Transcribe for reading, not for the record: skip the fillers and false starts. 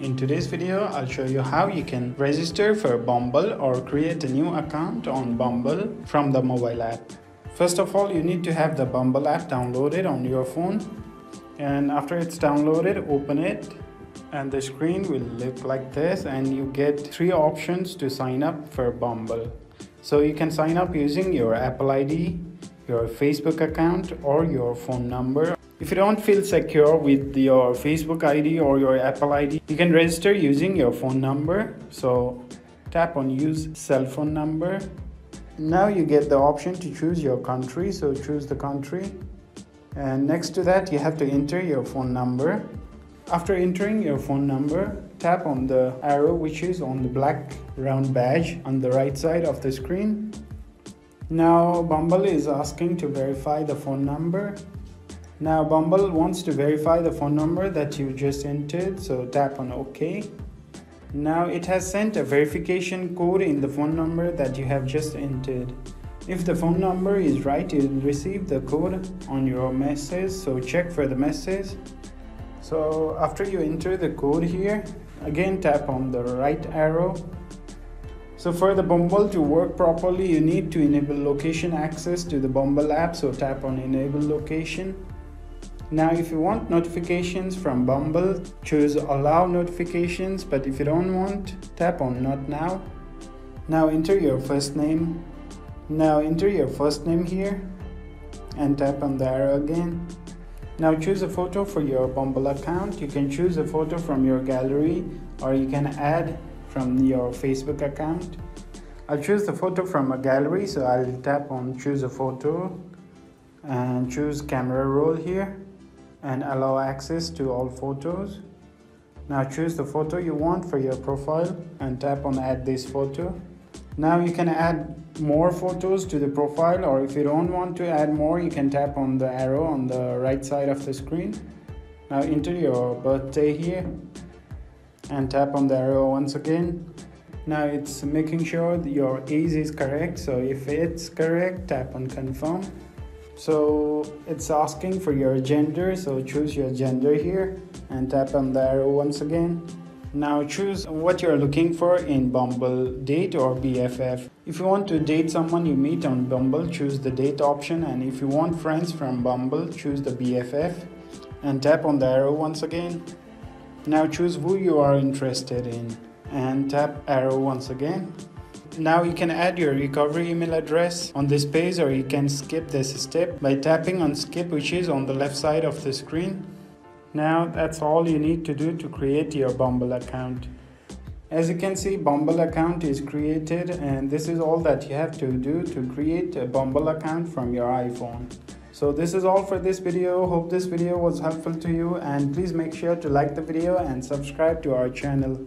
In today's video, I'll show you how you can register for Bumble or create a new account on Bumble from the mobile app. First of all, you need to have the Bumble app downloaded on your phone. And after it's downloaded, open it. And the screen will look like this, and you get 3 options to sign up for Bumble. So you can sign up using your Apple ID, your Facebook account, or your phone number. If you don't feel secure with your Facebook ID or your Apple ID, you can register using your phone number. So tap on use cell phone number. Now you get the option to choose your country, so choose the country. And next to that, you have to enter your phone number. After entering your phone number, tap on the arrow which is on the black round badge on the right side of the screen. Now Bumble is asking to verify the phone number. Now Bumble wants to verify the phone number that you just entered, so tap on OK. Now it has sent a verification code in the phone number that you have just entered. If the phone number is right, you will receive the code on your message, so check for the message. So after you enter the code here, again tap on the right arrow. So for the Bumble to work properly, you need to enable location access to the Bumble app, so tap on enable location. Now if you want notifications from Bumble, choose allow notifications, but if you don't want, tap on not now. Now enter your first name. Now enter your first name here and tap on the arrow again. Now choose a photo for your Bumble account. You can choose a photo from your gallery, or you can add from your Facebook account. I'll choose the photo from a gallery, so I'll tap on choose a photo and choose camera roll here and allow access to all photos. Now choose the photo you want for your profile and tap on add this photo. Now you can add more photos to the profile, or if you don't want to add more, you can tap on the arrow on the right side of the screen. Now enter your birthday here and tap on the arrow once again. Now it's making sure that your age is correct, so if it's correct, tap on confirm. So it's asking for your gender, so choose your gender here and tap on the arrow once again. Now choose what you're looking for in Bumble, date or BFF. If you want to date someone you meet on Bumble, choose the date option, and if you want friends from Bumble, choose the BFF and tap on the arrow once again. Now choose who you are interested in and tap arrow once again. Now you can add your recovery email address on this page, or you can skip this step by tapping on skip, which is on the left side of the screen. Now that's all you need to do to create your Bumble account. As you can see, Bumble account is created, and this is all that you have to do to create a Bumble account from your iPhone. So this is all for this video. Hope this video was helpful to you, and please make sure to like the video and subscribe to our channel.